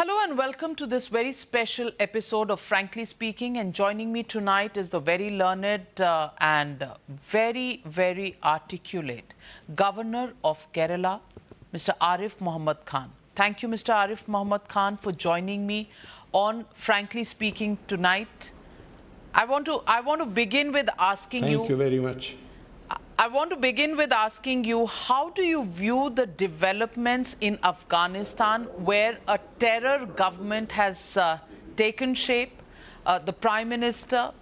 Hello and welcome to this very special episode of Frankly Speaking. And joining me tonight is the very learned and very articulate Governor of Kerala, Mr. Arif Mohammed Khan. Thank you, Mr. Arif Mohammed Khan, for joining me on Frankly Speaking tonight. I want to begin with asking you. Thank you very much. I want to begin with asking you, how do you view the developments in Afghanistan where a terror government has taken shape? The Prime Minister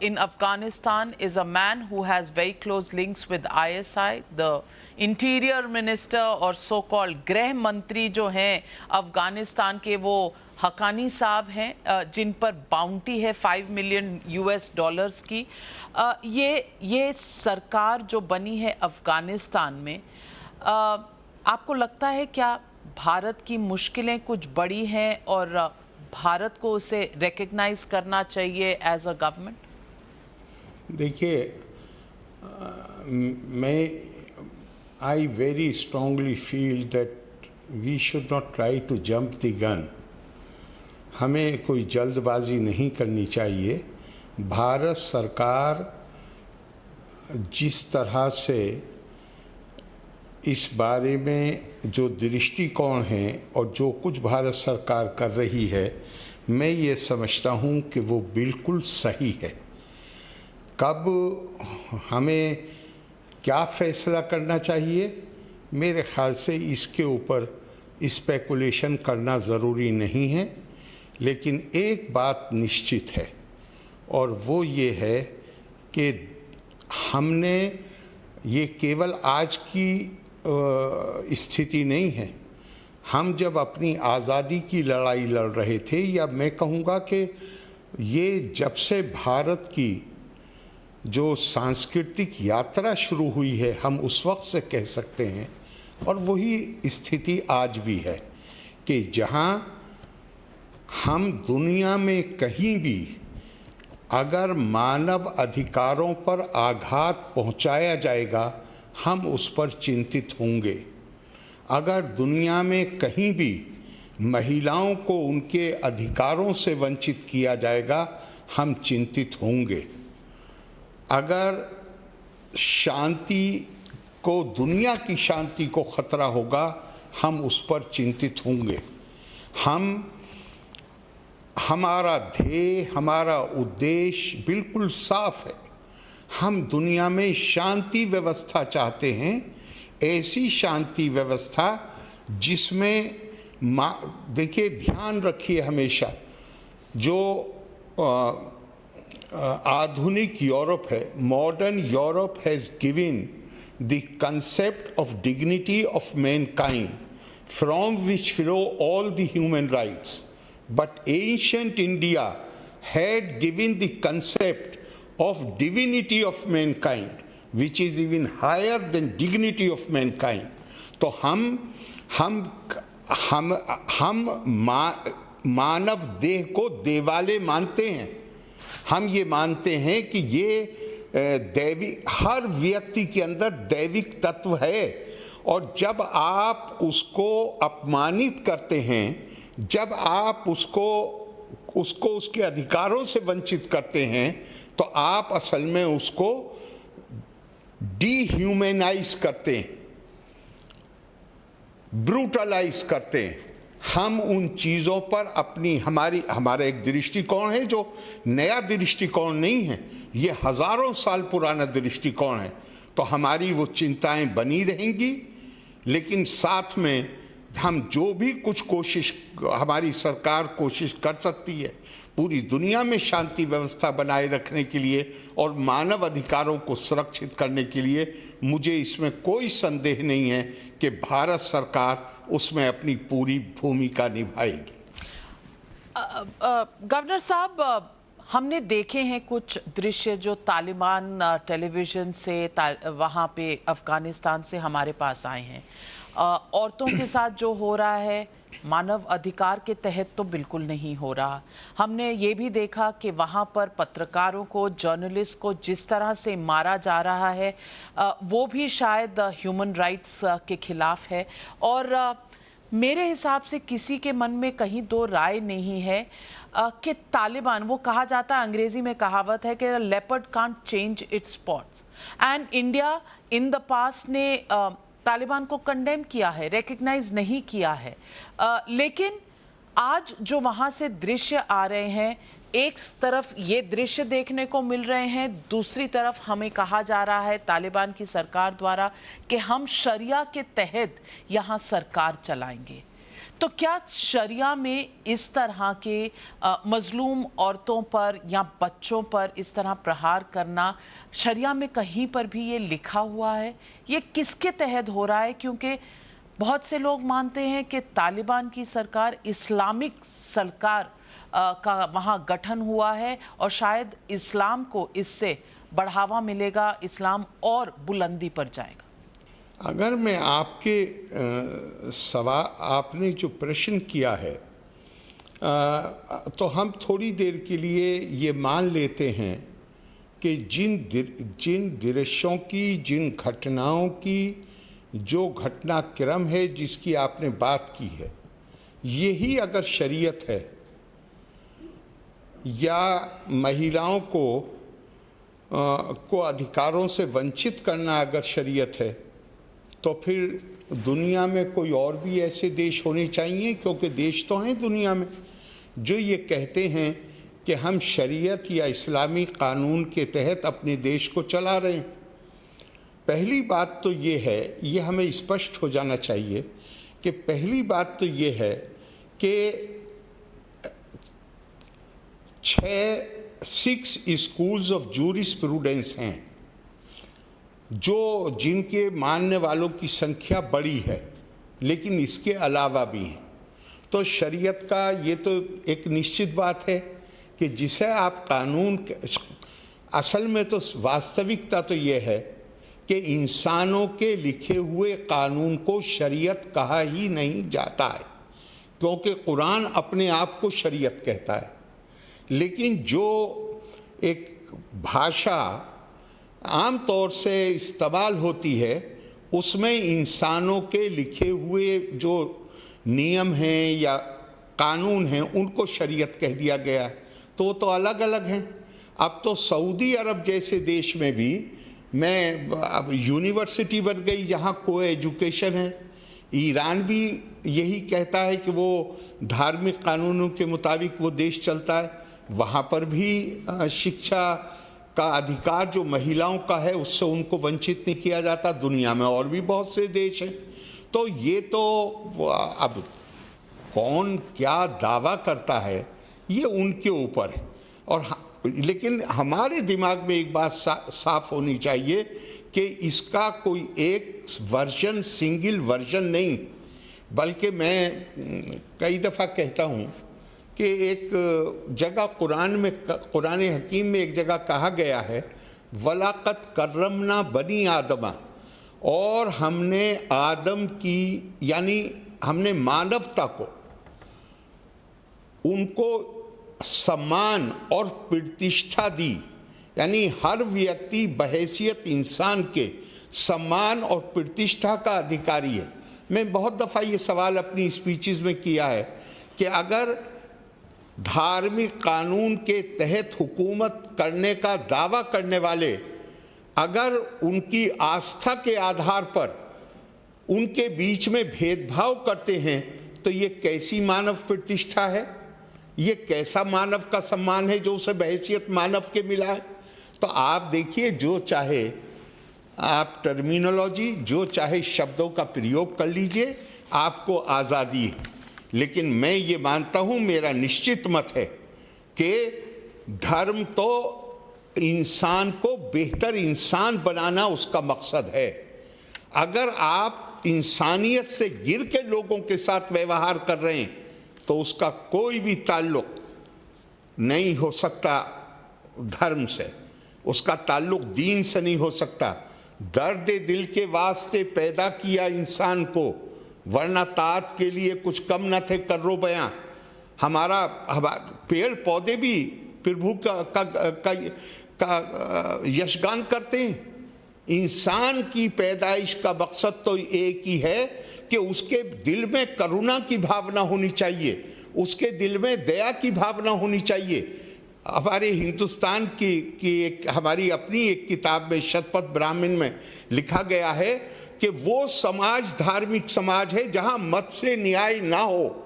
in Afghanistan is a man who has very close links with ISI. The Interior Minister or so-called Greh Mantri जो हैं अफगानिस्तान के वो हकानी साहब हैं जिन पर bounty है $5 million की। ये सरकार जो बनी है अफगानिस्तान में, आपको लगता है क्या भारत की मुश्किलें कुछ बड़ी हैं और भारत को उसे रिकग्नाइज करना चाहिए एज अ गवर्नमेंट? देखिए, I very strongly feel that we should not try to jump the gun. हमें कोई जल्दबाजी नहीं करनी चाहिए। भारत सरकार जिस तरह से इस बारे में जो दृष्टिकोण है और जो कुछ भारत सरकार कर रही है, मैं ये समझता हूँ कि वो बिल्कुल सही है। कब हमें क्या फैसला करना चाहिए, मेरे ख्याल से इसके ऊपर स्पेकुलेशन करना ज़रूरी नहीं है, लेकिन एक बात निश्चित है और वो ये है कि हमने ये केवल आज की स्थिति नहीं है। हम जब अपनी आज़ादी की लड़ाई लड़ रहे थे, या मैं कहूँगा कि ये जब से भारत की जो सांस्कृतिक यात्रा शुरू हुई है, हम उस वक्त से कह सकते हैं, और वही स्थिति आज भी है कि जहाँ हम दुनिया में कहीं भी अगर मानव अधिकारों पर आघात पहुँचाया जाएगा, हम उस पर चिंतित होंगे। अगर दुनिया में कहीं भी महिलाओं को उनके अधिकारों से वंचित किया जाएगा, हम चिंतित होंगे। अगर शांति को, दुनिया की शांति को खतरा होगा, हम उस पर चिंतित होंगे। हमारा ध्येय, हमारा उद्देश्य बिल्कुल साफ है। हम दुनिया में शांति व्यवस्था चाहते हैं, ऐसी शांति व्यवस्था जिसमें देखिए, ध्यान रखिए हमेशा, जो आधुनिक यूरोप है, modern Europe has given the concept of dignity of Mankind from which flow all the human rights, but ancient India had given the concept of divinity of mankind, which is even higher than dignity of mankind. तो हम मानव देह को देवालय मानते हैं। हम ये मानते हैं कि ये दैवी, हर व्यक्ति के अंदर दैविक तत्व है, और जब आप उसको अपमानित करते हैं, जब आप उसको उसके अधिकारों से वंचित करते हैं, तो आप असल में उसको डीह्यूमनाइज करते हैं, ब्रूटलाइज करते हैं। हम उन चीज़ों पर हमारा एक दृष्टिकोण है जो नया दृष्टिकोण नहीं है, ये हज़ारों साल पुराना दृष्टिकोण है। तो हमारी वो चिंताएं बनी रहेंगी, लेकिन साथ में हम जो भी कुछ कोशिश, हमारी सरकार कोशिश कर सकती है पूरी दुनिया में शांति व्यवस्था बनाए रखने के लिए और मानव अधिकारों को सुरक्षित करने के लिए, मुझे इसमें कोई संदेह नहीं है कि भारत सरकार उसमें अपनी पूरी भूमिका निभाएगी। गवर्नर साहब, हमने देखे हैं कुछ दृश्य जो तालिबान टेलीविज़न से वहाँ पे अफ़गानिस्तान से हमारे पास आए हैं। औरतों के साथ जो हो रहा है, मानव अधिकार के तहत तो बिल्कुल नहीं हो रहा। हमने ये भी देखा कि वहाँ पर पत्रकारों को, जर्नलिस्ट को जिस तरह से मारा जा रहा है, वो भी शायद ह्यूमन राइट्स के खिलाफ है। और मेरे हिसाब से किसी के मन में कहीं दो राय नहीं है कि तालिबान, वो कहा जाता है, अंग्रेजी में कहावत है कि leopard can't change it's spots, and India in the past ने तालिबान को कंडेम किया है, रिकग्नाइज नहीं किया है। लेकिन आज जो वहां से दृश्य आ रहे हैं, एक तरफ ये दृश्य देखने को मिल रहे हैं, दूसरी तरफ हमें कहा जा रहा है तालिबान की सरकार द्वारा कि हम शरिया के तहत यहाँ सरकार चलाएंगे। तो क्या शरिया में इस तरह के मजलूम औरतों पर या बच्चों पर इस तरह प्रहार करना, शरिया में कहीं पर भी ये लिखा हुआ है? ये किसके तहत हो रहा है? क्योंकि बहुत से लोग मानते हैं कि तालिबान की सरकार इस्लामिक सरकार का वहाँ गठन हुआ है और शायद इस्लाम को इससे बढ़ावा मिलेगा, इस्लाम और बुलंदी पर जाएगा। अगर मैं आपके आपने जो प्रश्न किया है तो हम थोड़ी देर के लिए ये मान लेते हैं कि जिन दृश्यों की, जिन घटनाओं की जो घटनाक्रम है जिसकी आपने बात की है, यही अगर शरीयत है या महिलाओं को अधिकारों से वंचित करना अगर शरीयत है, तो फिर दुनिया में कोई और भी ऐसे देश होने चाहिए, क्योंकि देश तो हैं दुनिया में जो ये कहते हैं कि हम शरीयत या इस्लामी कानून के तहत अपने देश को चला रहे हैं। पहली बात तो ये है, ये हमें स्पष्ट हो जाना चाहिए कि पहली बात तो ये है कि 6 स्कूल्स ऑफ जूरिस्प्रूडेंस हैं जो जिनके मानने वालों की संख्या बड़ी है, लेकिन इसके अलावा भी हैं। तो शरीयत का ये तो एक निश्चित बात है कि जिसे आप कानून, असल में तो वास्तविकता तो ये है कि इंसानों के लिखे हुए कानून को शरीयत कहा ही नहीं जाता है, क्योंकि कुरान अपने आप को शरीयत कहता है। लेकिन जो एक भाषा आम तौर से इस्तेमाल होती है, उसमें इंसानों के लिखे हुए जो नियम हैं या कानून हैं उनको शरीयत कह दिया गया, तो अलग अलग हैं। अब तो सऊदी अरब जैसे देश में भी मैं अब यूनिवर्सिटी बन गई जहाँ को एजुकेशन है। ईरान भी यही कहता है कि वो धार्मिक कानूनों के मुताबिक वो देश चलता है, वहाँ पर भी शिक्षा का अधिकार जो महिलाओं का है उससे उनको वंचित नहीं किया जाता। दुनिया में और भी बहुत से देश हैं। तो ये तो अब कौन क्या दावा करता है ये उनके ऊपर है। और लेकिन हमारे दिमाग में एक बात साफ होनी चाहिए कि इसका कोई एक वर्जन, सिंगल वर्जन नहीं, बल्कि मैं कई दफ़ा कहता हूँ कि एक जगह कुरान हकीम में एक जगह कहा गया है, वलाकत करमना बनी आदमा, और हमने आदम की यानी हमने मानवता को, उनको सम्मान और प्रतिष्ठा दी, यानी हर व्यक्ति बहैसियत इंसान के सम्मान और प्रतिष्ठा का अधिकारी है। मैं बहुत दफ़ा ये सवाल अपनी स्पीचेस में किया है कि अगर धार्मिक कानून के तहत हुकूमत करने का दावा करने वाले अगर उनकी आस्था के आधार पर उनके बीच में भेदभाव करते हैं, तो ये कैसी मानव प्रतिष्ठा है, ये कैसा मानव का सम्मान है जो उसे बहैसियत मानव के मिला है। तो आप देखिए, जो चाहे आप टर्मिनोलॉजी, जो चाहे शब्दों का प्रयोग कर लीजिए, आपको आज़ादी है। लेकिन मैं ये मानता हूँ, मेरा निश्चित मत है कि धर्म तो इंसान को बेहतर इंसान बनाना उसका मकसद है। अगर आप इंसानियत से गिर के लोगों के साथ व्यवहार कर रहे हैं तो उसका कोई भी ताल्लुक नहीं हो सकता धर्म से, उसका ताल्लुक दीन से नहीं हो सकता। दर्द दिल के वास्ते पैदा किया इंसान को, वरना तात के लिए कुछ कम न थे कर्रो बयां। हमारा पेड़ पौधे भी प्रभु का यशगान करते हैं। इंसान की पैदाइश का मकसद तो एक ही है कि उसके दिल में करुणा की भावना होनी चाहिए, उसके दिल में दया की भावना होनी चाहिए। हमारे हिंदुस्तान की एक हमारी अपनी एक किताब में शतपथ ब्राह्मण में लिखा गया है कि वो समाज धार्मिक समाज है जहां मत से न्याय ना हो,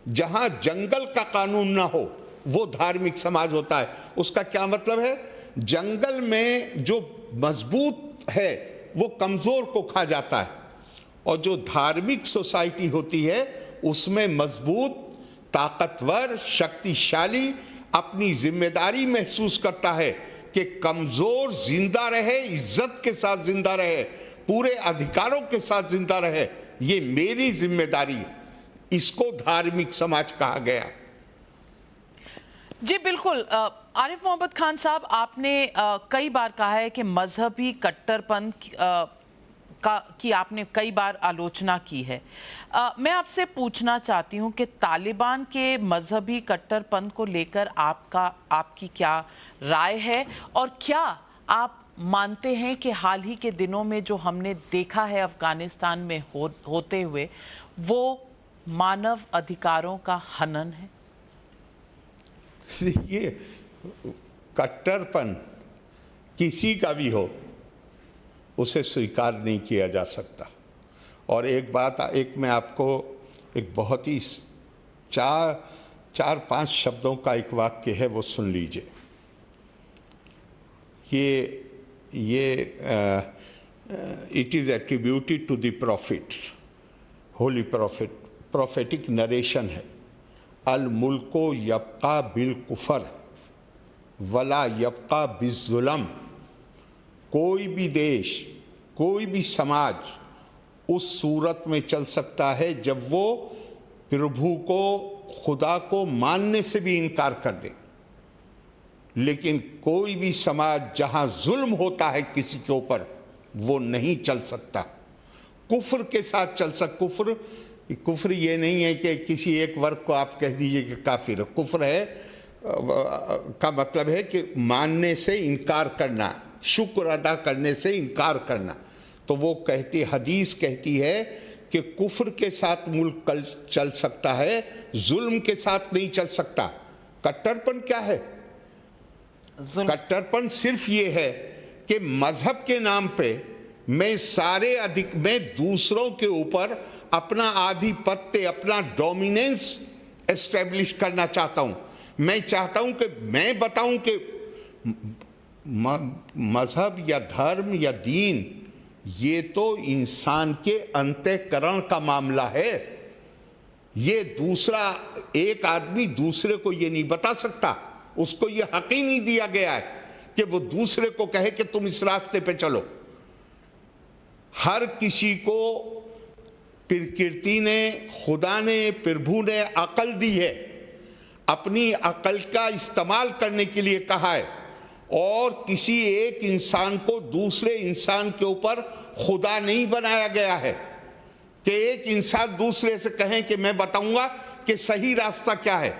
जहां जंगल का कानून ना हो, वो धार्मिक समाज होता है। उसका क्या मतलब है? जंगल में जो मजबूत है वो कमजोर को खा जाता है, और जो धार्मिक सोसाइटी होती है उसमें मजबूत, ताकतवर, शक्तिशाली अपनी जिम्मेदारी महसूस करता है कि कमजोर जिंदा रहे, इज्जत के साथ जिंदा रहे, पूरे अधिकारों के साथ जिंदा रहे, ये मेरी जिम्मेदारी है। इसको धार्मिक समाज कहा गया। जी बिल्कुल। आरिफ मोहम्मद खान साहब, आपने कई बार कहा है कि मजहबी कट्टरपन की आपने कई बार आलोचना की है। मैं आपसे पूछना चाहती हूं कि तालिबान के मजहबी कट्टरपन को लेकर आपकी क्या राय है, और क्या आप मानते हैं कि हाल ही के दिनों में जो हमने देखा है अफगानिस्तान में होते हुए वो मानव अधिकारों का हनन है? देखिए, कट्टरपन किसी का भी हो उसे स्वीकार नहीं किया जा सकता। और एक मैं आपको एक बहुत ही चार पांच शब्दों का एक वाक्य है, वो सुन लीजिए। It is attributed to the prophet, holy prophet, prophetic narration है। अल मुल्को यब्का बिल कुफर वला यब्का बिज़ुल्म। कोई भी देश, कोई भी समाज उस सूरत में चल सकता है जब वो प्रभु को, खुदा को मानने से भी इनकार कर दे, लेकिन कोई भी समाज जहां जुल्म होता है किसी के ऊपर, वो नहीं चल सकता। कुफ्र के साथ चल सकता। कुफ्र ये नहीं है कि किसी एक वर्ग को आप कह दीजिए कि काफिर। कुफ्र है का मतलब है कि मानने से इनकार करना, शुक्र अदा करने से इनकार करना। तो वो हदीस कहती है कि कुफ्र के साथ मुल्क चल सकता है, जुल्म के साथ नहीं चल सकता। कट्टरपन क्या है? कट्टरपन सिर्फ ये है कि मजहब के नाम पे मैं दूसरों के ऊपर अपना आधिपत्य, अपना डोमिनेंस एस्टेब्लिश करना चाहता हूं। मैं चाहता हूं कि मैं बताऊं कि मजहब या धर्म या दीन ये तो इंसान के अंतःकरण का मामला है। ये दूसरा एक आदमी दूसरे को ये नहीं बता सकता, उसको ये हक ही नहीं दिया गया है कि वो दूसरे को कहे कि तुम इस रास्ते पे चलो। हर किसी को प्रकृति ने, खुदा ने, प्रभु ने अकल दी है, अपनी अकल का इस्तेमाल करने के लिए कहा है, और किसी एक इंसान को दूसरे इंसान के ऊपर खुदा नहीं बनाया गया है कि एक इंसान दूसरे से कहें कि मैं बताऊंगा कि सही रास्ता क्या है।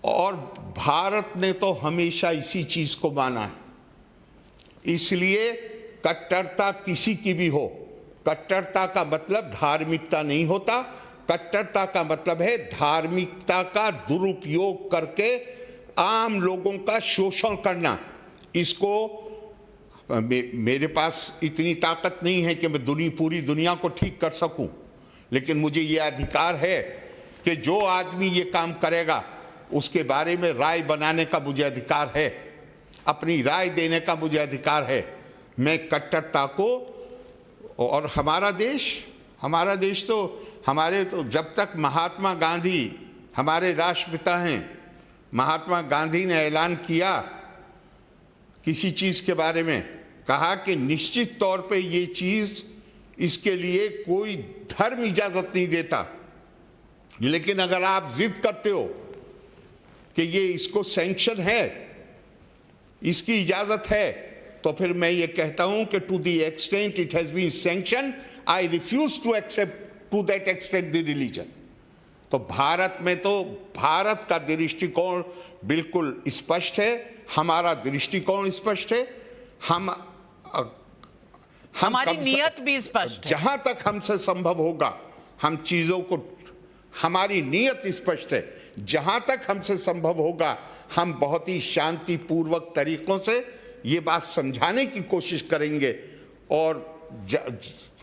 और भारत ने तो हमेशा इसी चीज को माना है। इसलिए कट्टरता किसी की भी हो, कट्टरता का मतलब धार्मिकता नहीं होता। कट्टरता का मतलब है धार्मिकता का दुरुपयोग करके आम लोगों का शोषण करना। इसको मेरे पास इतनी ताकत नहीं है कि मैं पूरी दुनिया को ठीक कर सकूं, लेकिन मुझे ये अधिकार है कि जो आदमी ये काम करेगा उसके बारे में राय बनाने का मुझे अधिकार है, अपनी राय देने का मुझे अधिकार है। मैं कट्टरता को, और हमारा देश तो जब तक महात्मा गांधी हमारे राष्ट्रपिता हैं, महात्मा गांधी ने ऐलान किया किसी चीज के बारे में, कहा कि निश्चित तौर पे ये चीज, इसके लिए कोई धर्म इजाजत नहीं देता, लेकिन अगर आप जिद करते हो कि ये इसको सैंक्शन है, इसकी इजाजत है, तो फिर मैं ये कहता हूं कि to the extent it has been sanction, I refuse to accept to that extent the religion. तो भारत का दृष्टिकोण बिल्कुल स्पष्ट है, हमारा दृष्टिकोण स्पष्ट है। हम हमारी कम से- नीयत भी स्पष्ट है। जहां तक हमसे संभव होगा हम चीजों को, हमारी नीयत स्पष्ट है, जहां तक हमसे संभव होगा हम बहुत ही शांतिपूर्वक तरीकों से ये बात समझाने की कोशिश करेंगे और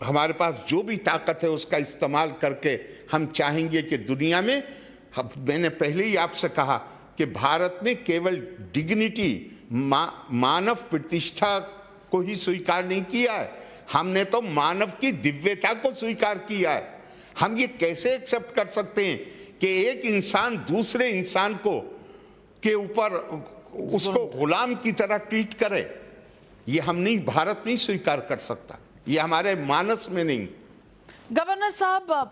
हमारे पास जो भी ताकत है उसका इस्तेमाल करके हम चाहेंगे कि दुनिया में, मैंने पहले ही आपसे कहा कि भारत ने केवल डिग्निटी, मानव प्रतिष्ठा को ही स्वीकार नहीं किया है, हमने तो मानव की दिव्यता को स्वीकार किया है। हम ये कैसे एक्सेप्ट कर सकते हैं कि एक इंसान दूसरे इंसान को के ऊपर उसको गुलाम की तरह ट्रीट करे? ये हम नहीं, भारत नहीं स्वीकार कर सकता, ये हमारे मानस में नहीं। गवर्नर साहब,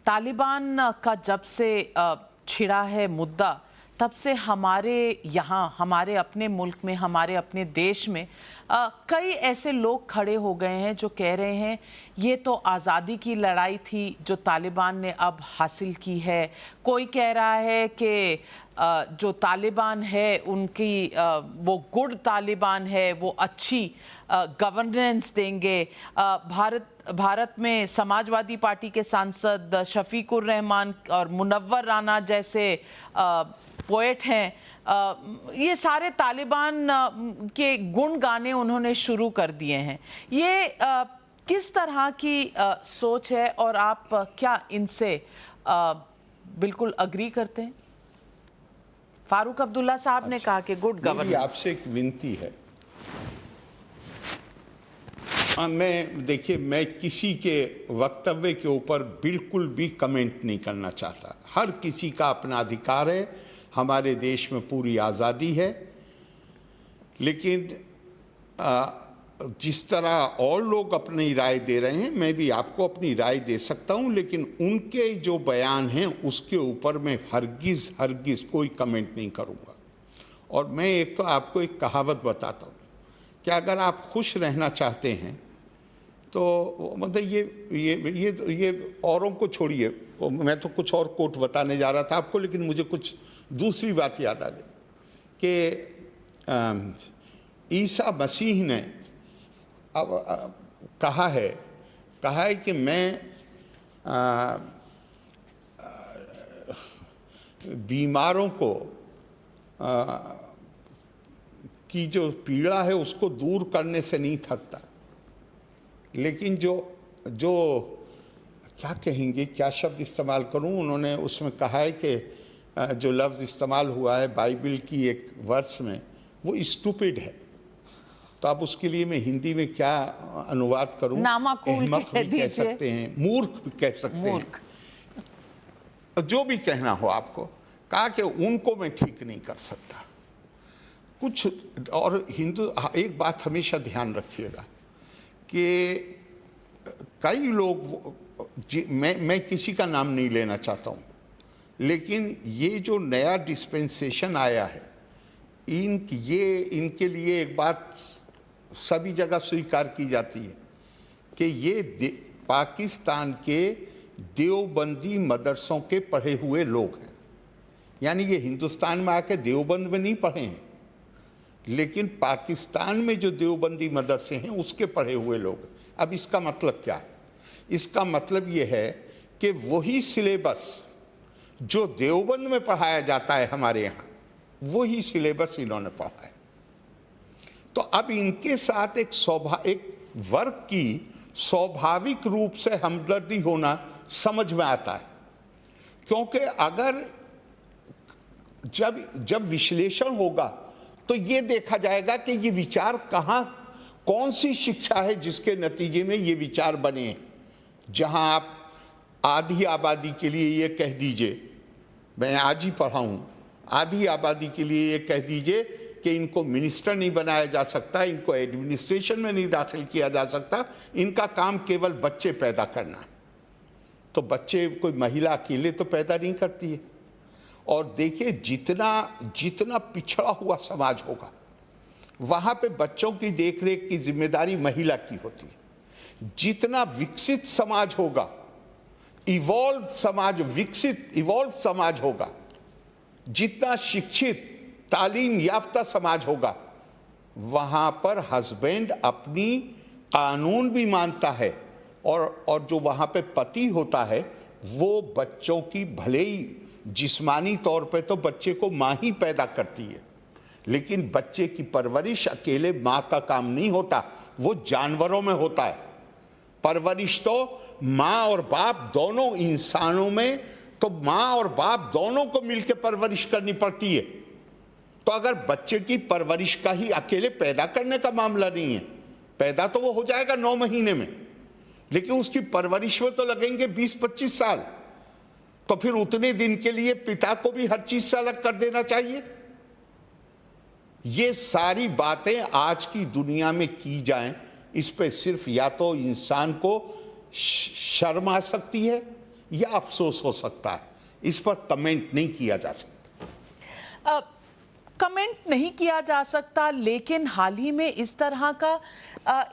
तालिबान का जब से छिड़ा है मुद्दा, तब से हमारे यहाँ, हमारे अपने मुल्क में, हमारे अपने देश में कई ऐसे लोग खड़े हो गए हैं जो कह रहे हैं ये तो आज़ादी की लड़ाई थी जो तालिबान ने अब हासिल की है। कोई कह रहा है कि जो तालिबान है उनकी वो गुड तालिबान है, वो अच्छी गवर्नेंस देंगे। भारत में समाजवादी पार्टी के सांसद शफीकुर रहमान और मुनव्वर राना जैसे पोएट हैं, ये सारे तालिबान के गुण गाने उन्होंने शुरू कर दिए हैं। ये किस तरह की सोच है और आप क्या इनसे बिल्कुल अग्री करते हैं? फारूक अब्दुल्ला साहब ने कहा कि गुड गवर्नेंस। आपसे एक विनती है, मैं किसी के वक्तव्य के ऊपर बिल्कुल भी कमेंट नहीं करना चाहता। हर किसी का अपना अधिकार है, हमारे देश में पूरी आज़ादी है, लेकिन जिस तरह और लोग अपनी राय दे रहे हैं, मैं भी आपको अपनी राय दे सकता हूं, लेकिन उनके जो बयान हैं उसके ऊपर मैं हरगिज़ कोई कमेंट नहीं करूंगा। और मैं एक तो आपको एक कहावत बताता हूं कि अगर आप खुश रहना चाहते हैं तो मतलब ये औरों को छोड़िए, मैं तो कुछ और कोट बताने जा रहा था आपको, लेकिन मुझे कुछ दूसरी बात याद आ गई कि ईसा मसीह ने अब कहा है कि मैं बीमारों को की जो पीड़ा है उसको दूर करने से नहीं थकता, लेकिन जो क्या कहेंगे, क्या शब्द इस्तेमाल करूं, उन्होंने उसमें कहा है कि जो लफ्ज़ इस्तेमाल हुआ है बाइबल की एक वर्स में, वो स्टूपिड है। तो अब उसके लिए मैं हिंदी में क्या अनुवाद करूं? अहमक भी कह सकते हैं, मूर्ख भी कह सकते हैं, जो भी कहना हो आपको। कहा कि उनको मैं ठीक नहीं कर सकता कुछ। और एक बात हमेशा ध्यान रखिएगा कि कई लोग, मैं किसी का नाम नहीं लेना चाहता हूं, लेकिन ये जो नया डिस्पेंसेशन आया है, इनके लिए एक बात सभी जगह स्वीकार की जाती है कि ये पाकिस्तान के देवबंदी मदरसों के पढ़े हुए लोग हैं। यानी ये हिंदुस्तान में आके देवबंद में नहीं पढ़े हैं, लेकिन पाकिस्तान में जो देवबंदी मदरसे हैं उसके पढ़े हुए लोग। अब इसका मतलब क्या है? इसका मतलब ये है कि वही सिलेबस जो देवबंद में पढ़ाया जाता है हमारे यहाँ, वही सिलेबस इन्होंने पढ़ा है। तो अब इनके साथ एक वर्ग की स्वाभाविक रूप से हमदर्दी होना समझ में आता है, क्योंकि अगर जब विश्लेषण होगा तो ये देखा जाएगा कि ये विचार कौन सी शिक्षा है जिसके नतीजे में ये विचार बने हैं। जहां आप आधी आबादी के लिए ये कह दीजिए, मैं आज ही पढ़ा हूं, आधी आबादी के लिए ये कह दीजिए कि इनको मिनिस्टर नहीं बनाया जा सकता, इनको एडमिनिस्ट्रेशन में नहीं दाखिल किया जा सकता, इनका काम केवल बच्चे पैदा करना। तो बच्चे कोई महिला अकेले तो पैदा नहीं करती है। और देखिए, जितना पिछड़ा हुआ समाज होगा वहां पे बच्चों की देखरेख की जिम्मेदारी महिला की होती है। जितना विकसित समाज होगा, इवॉल्व समाज होगा, जितना शिक्षित तालीम याफ्ता समाज होगा, वहाँ पर हस्बैंड अपनी कानून भी मानता है और जो वहाँ पे पति होता है वो बच्चों की भले ही जिस्मानी तौर पे तो बच्चे को माँ ही पैदा करती है, लेकिन बच्चे की परवरिश अकेले माँ का काम नहीं होता, वो जानवरों में होता है। परवरिश तो माँ और बाप दोनों, इंसानों में तो माँ और बाप दोनों को मिलकर परवरिश करनी पड़ती है। तो अगर बच्चे की परवरिश का ही अकेले पैदा करने का मामला नहीं है, पैदा तो वो हो जाएगा 9 महीने में, लेकिन उसकी परवरिश में तो लगेंगे 20-25 साल। तो फिर उतने दिन के लिए पिता को भी हर चीज से अलग कर देना चाहिए। ये सारी बातें आज की दुनिया में की जाएं, इस पे सिर्फ या तो इंसान को शर्म आ सकती है या अफसोस हो सकता है। इस पर कमेंट नहीं किया जा सकता। कमेंट नहीं किया जा सकता, लेकिन हाल ही में इस तरह का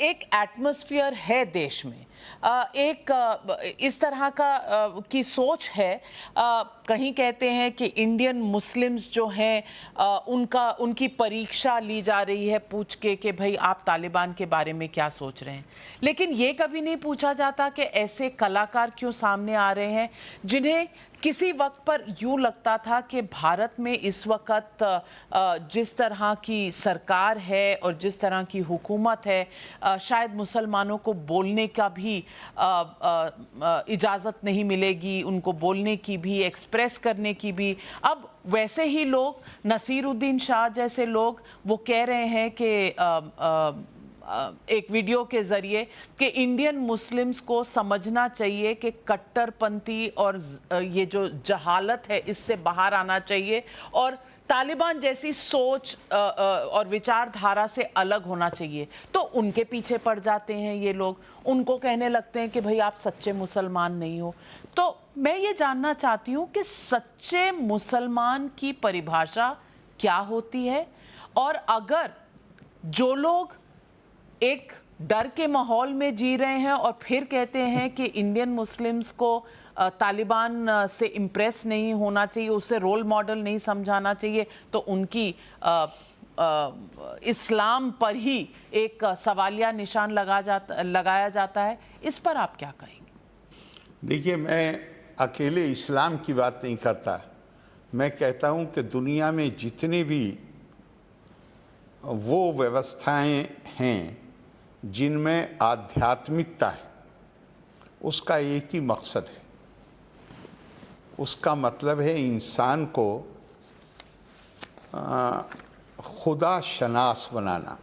एक एटमॉस्फेयर है देश में, एक इस तरह का की सोच है। कहीं कहते हैं कि इंडियन मुस्लिम्स जो हैं उनकी परीक्षा ली जा रही है पूछ के कि भाई आप तालिबान के बारे में क्या सोच रहे हैं, लेकिन ये कभी नहीं पूछा जाता कि ऐसे कलाकार क्यों सामने आ रहे हैं जिन्हें किसी वक्त पर यूं लगता था कि भारत में इस वक्त जिस तरह की सरकार है और जिस तरह की हुकूमत है, शायद मुसलमानों को बोलने का भी इजाज़त नहीं मिलेगी, उनको बोलने की भी, एक्सप्रेस करने की भी। अब वैसे ही लोग, नसीरुद्दीन शाह जैसे लोग, वो कह रहे हैं कि एक वीडियो के जरिए कि इंडियन मुस्लिम्स को समझना चाहिए कि कट्टरपंथी और ये जो जहालत है इससे बाहर आना चाहिए और तालिबान जैसी सोच और विचारधारा से अलग होना चाहिए। तो उनके पीछे पड़ जाते हैं ये लोग, उनको कहने लगते हैं कि भाई आप सच्चे मुसलमान नहीं हो। तो मैं ये जानना चाहती हूँ कि सच्चे मुसलमान की परिभाषा क्या होती है, और अगर जो लोग एक डर के माहौल में जी रहे हैं और फिर कहते हैं कि इंडियन मुस्लिम्स को तालिबान से इम्प्रेस नहीं होना चाहिए, उसे रोल मॉडल नहीं समझाना चाहिए, तो उनकी इस्लाम पर ही एक सवालिया निशान लगाया जाता है। इस पर आप क्या कहेंगे? देखिए, मैं अकेले इस्लाम की बात नहीं करता, मैं कहता हूँ कि दुनिया में जितने भी वो व्यवस्थाएं हैं जिनमें आध्यात्मिकता है, उसका एक ही मकसद है, उसका मतलब है इंसान को खुदा शनास बनाना।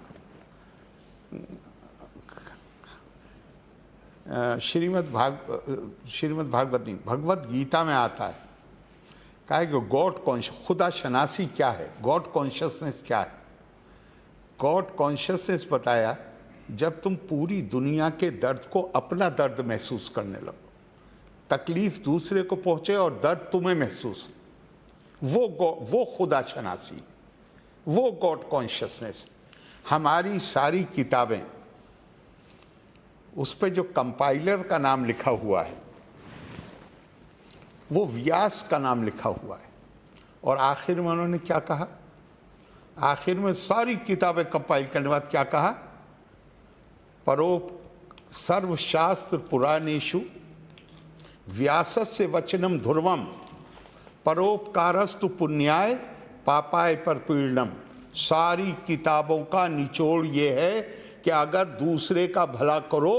भगवत गीता में आता है, कहा है कि गॉड कॉन्शियस, खुदा शनासी क्या है, गॉड कॉन्शियसनेस क्या है। गॉड कॉन्शियसनेस बताया जब तुम पूरी दुनिया के दर्द को अपना दर्द महसूस करने लगो, तकलीफ दूसरे को पहुंचे और दर्द तुम्हें महसूस, वो खुदा शनासी, वो गॉड कॉन्शियसनेस। हमारी सारी किताबें, उस पे जो कंपाइलर का नाम लिखा हुआ है वो व्यास का नाम लिखा हुआ है, और आखिर में उन्होंने क्या कहा, आखिर में सारी किताबें कंपाइल करने के बाद क्या कहा, सर्वशास्त्र पुराणेषु व्यासस्य वचनम ध्रुवम परोपकारस्तु पुण्याय पापाय परपीड़नम। सारी किताबों का निचोड़ ये है कि अगर दूसरे का भला करो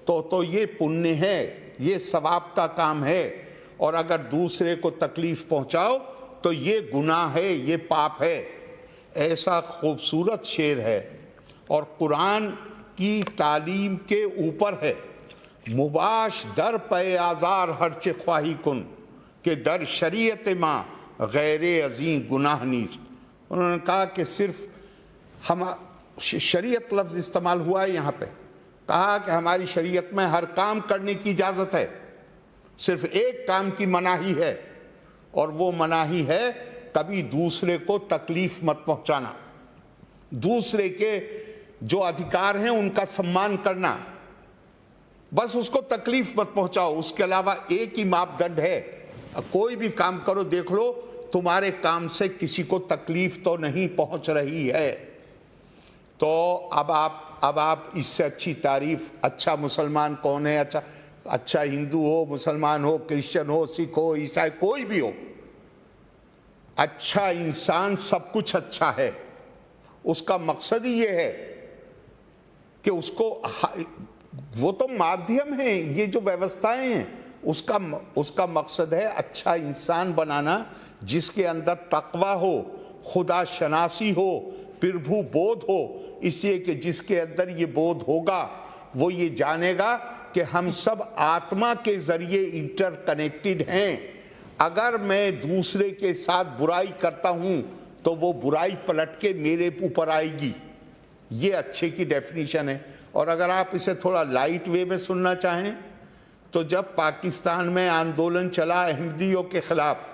तो ये पुण्य है, ये सवाब का काम है, और अगर दूसरे को तकलीफ पहुंचाओ तो ये गुनाह है, ये पाप है। ऐसा खूबसूरत शेर है और कुरान की तालीम के ऊपर है। मुबाश दर पे आज़ार हर्च ख्वाही कुन के दर शरीयत माँ गैर अजीं गुनाह नीस। उन्होंने कहा कि सिर्फ हम शरीयत लफ्ज़ इस्तेमाल हुआ है यहाँ पे, कहा कि हमारी शरीयत में हर काम करने की इजाज़त है, सिर्फ एक काम की मनाही है, और वो मनाही है कभी दूसरे को तकलीफ मत पहुंचाना, दूसरे के जो अधिकार हैं उनका सम्मान करना, बस उसको तकलीफ मत पहुंचाओ। उसके अलावा एक ही मापदंड है, कोई भी काम करो देख लो तुम्हारे काम से किसी को तकलीफ तो नहीं पहुंच रही है। तो अब आप इससे अच्छी तारीफ, अच्छा मुसलमान कौन है, अच्छा हिंदू हो, मुसलमान हो, क्रिश्चियन हो, सिख हो, ईसाई, कोई भी हो, अच्छा इंसान सब कुछ अच्छा है। उसका मकसद ही ये है कि उसको, वो तो माध्यम है, ये जो व्यवस्थाएं हैं उसका मकसद है अच्छा इंसान बनाना, जिसके अंदर तकवा हो, खुदा शनासी हो, प्रभु बोध हो। इसलिए कि जिसके अंदर ये बोध होगा वो ये जानेगा कि हम सब आत्मा के जरिए इंटरकनेक्टेड हैं। अगर मैं दूसरे के साथ बुराई करता हूं तो वो बुराई पलट के मेरे ऊपर आएगी। ये अच्छे की डेफिनेशन है। और अगर आप इसे थोड़ा लाइट वे में सुनना चाहें तो जब पाकिस्तान में आंदोलन चला अहमदियों के खिलाफ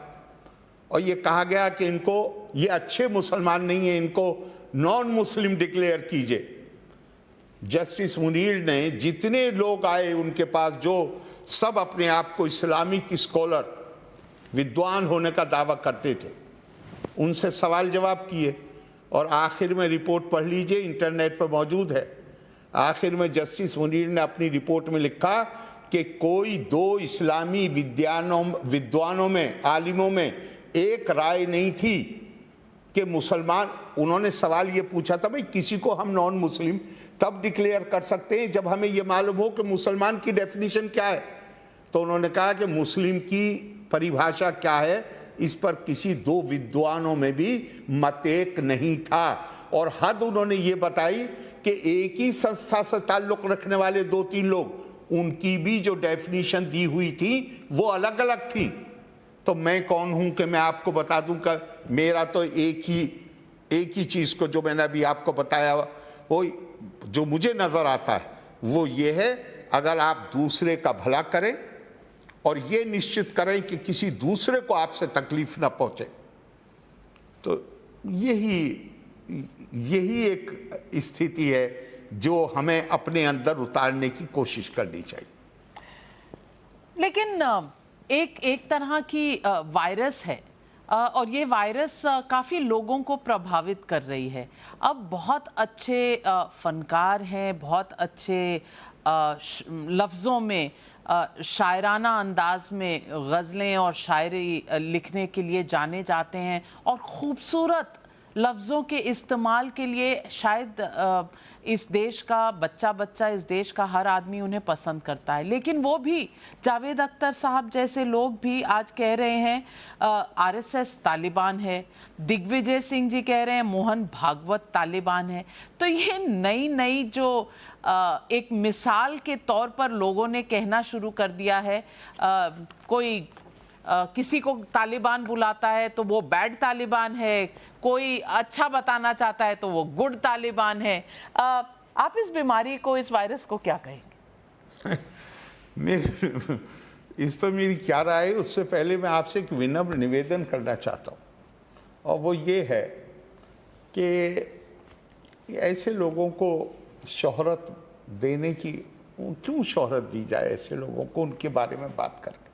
और ये कहा गया कि इनको, ये अच्छे मुसलमान नहीं है, इनको नॉन मुस्लिम डिक्लेयर कीजिए, जस्टिस मुनीर ने जितने लोग आए उनके पास जो सब अपने आप को इस्लामिक स्कॉलर, विद्वान होने का दावा करते थे, उनसे सवाल जवाब किए और आखिर में रिपोर्ट पढ़ लीजिए, इंटरनेट पर मौजूद है। आखिर में जस्टिस मुनीर ने अपनी रिपोर्ट में लिखा कि कोई दो इस्लामी विद्वानों में, आलिमों में एक राय नहीं थी कि मुसलमान, उन्होंने सवाल ये पूछा था, भाई किसी को हम नॉन मुस्लिम तब डिक्लेयर कर सकते हैं जब हमें ये मालूम हो कि मुसलमान की डेफिनेशन क्या है। तो उन्होंने कहा कि मुस्लिम की परिभाषा क्या है, इस पर किसी दो विद्वानों में भी मत एक नहीं था। और हद उन्होंने ये बताई कि एक ही संस्था से ताल्लुक रखने वाले दो तीन लोग, उनकी भी जो डेफिनेशन दी हुई थी वो अलग अलग थी। तो मैं कौन हूं कि मैं आपको बता दूं कि मेरा तो एक ही चीज को, जो मैंने अभी आपको बताया, वो जो मुझे नजर आता है वो ये है, अगर आप दूसरे का भला करें और ये निश्चित करें कि किसी दूसरे को आपसे तकलीफ ना पहुंचे, तो यही एक स्थिति है जो हमें अपने अंदर उतारने की कोशिश करनी चाहिए। लेकिन एक तरह की वायरस है और ये वायरस काफ़ी लोगों को प्रभावित कर रही है। अब बहुत अच्छे फनकार हैं, बहुत अच्छे लफ्ज़ों में, शायराना अंदाज में गज़लें और शायरी लिखने के लिए जाने जाते हैं और ख़ूबसूरत लफ्ज़ों के इस्तेमाल के लिए शायद इस देश का बच्चा, इस देश का हर आदमी उन्हें पसंद करता है। लेकिन वो भी, जावेद अख्तर साहब जैसे लोग भी आज कह रहे हैं आरएसएस तालिबान है, दिग्विजय सिंह जी कह रहे हैं मोहन भागवत तालिबान है। तो ये नई जो एक मिसाल के तौर पर लोगों ने कहना शुरू कर दिया है, कोई किसी को तालिबान बुलाता है तो वो बैड तालिबान है, कोई अच्छा बताना चाहता है तो वो गुड तालिबान है। आप इस बीमारी को, इस वायरस को क्या कहेंगे? इस पर मेरी क्या राय है, उससे पहले मैं आपसे एक विनम्र निवेदन करना चाहता हूँ, और वो ये है कि ऐसे लोगों को शोहरत देने की, क्यों शोहरत दी जाए ऐसे लोगों को, उनके बारे में बात करके।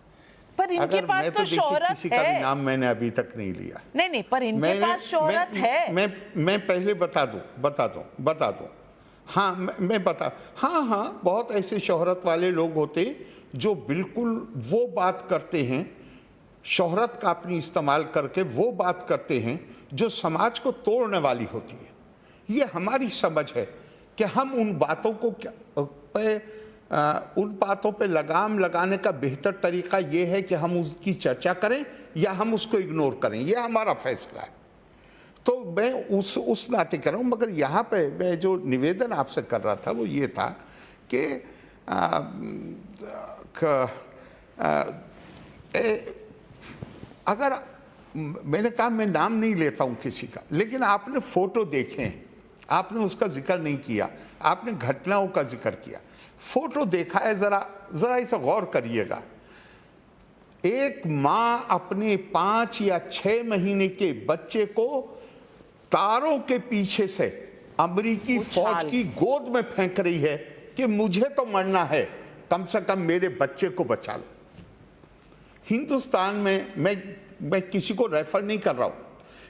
पर इनके पास तो शोहरत किसी का भी नाम मैंने अभी तक नहीं लिया। नहीं, पर इनके पास शोहरत है। मैं पहले बता दूं। हाँ, बहुत ऐसे शोहरत वाले लोग होते जो बिल्कुल वो बात करते हैं, शोहरत का अपनी इस्तेमाल करके वो बात करते हैं जो समाज को तोड़ने वाली होती है। ये हमारी समझ है कि हम उन बातों पे लगाम लगाने का बेहतर तरीका ये है कि हम उसकी चर्चा करें या हम उसको इग्नोर करें, ये हमारा फैसला है। तो मैं उस नाते कर रहा हूँ। मगर यहाँ पे मैं जो निवेदन आपसे कर रहा था वो ये था कि अगर मैंने कहा, मैं नाम नहीं लेता हूँ किसी का, लेकिन आपने फोटो देखे हैं, आपने उसका जिक्र नहीं किया, आपने घटनाओं का जिक्र किया, फोटो देखा है, जरा इसे गौर करिएगा। एक मां अपने 5 या 6 महीने के बच्चे को तारों के पीछे से अमेरिकी फौज की गोद में फेंक रही है कि मुझे तो मरना है, कम से कम मेरे बच्चे को बचा लो। हिंदुस्तान में, मैं किसी को रेफर नहीं कर रहा हूं,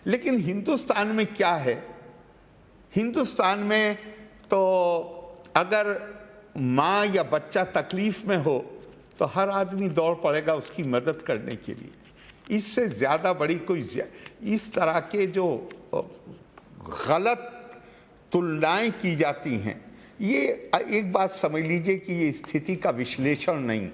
लेकिन हिंदुस्तान में क्या है, हिंदुस्तान में तो अगर माँ या बच्चा तकलीफ में हो तो हर आदमी दौड़ पड़ेगा उसकी मदद करने के लिए। इससे ज़्यादा बड़ी कोई इस तरह के जो गलत तुलनाएं की जाती हैं, ये एक बात समझ लीजिए कि ये स्थिति का विश्लेषण नहीं,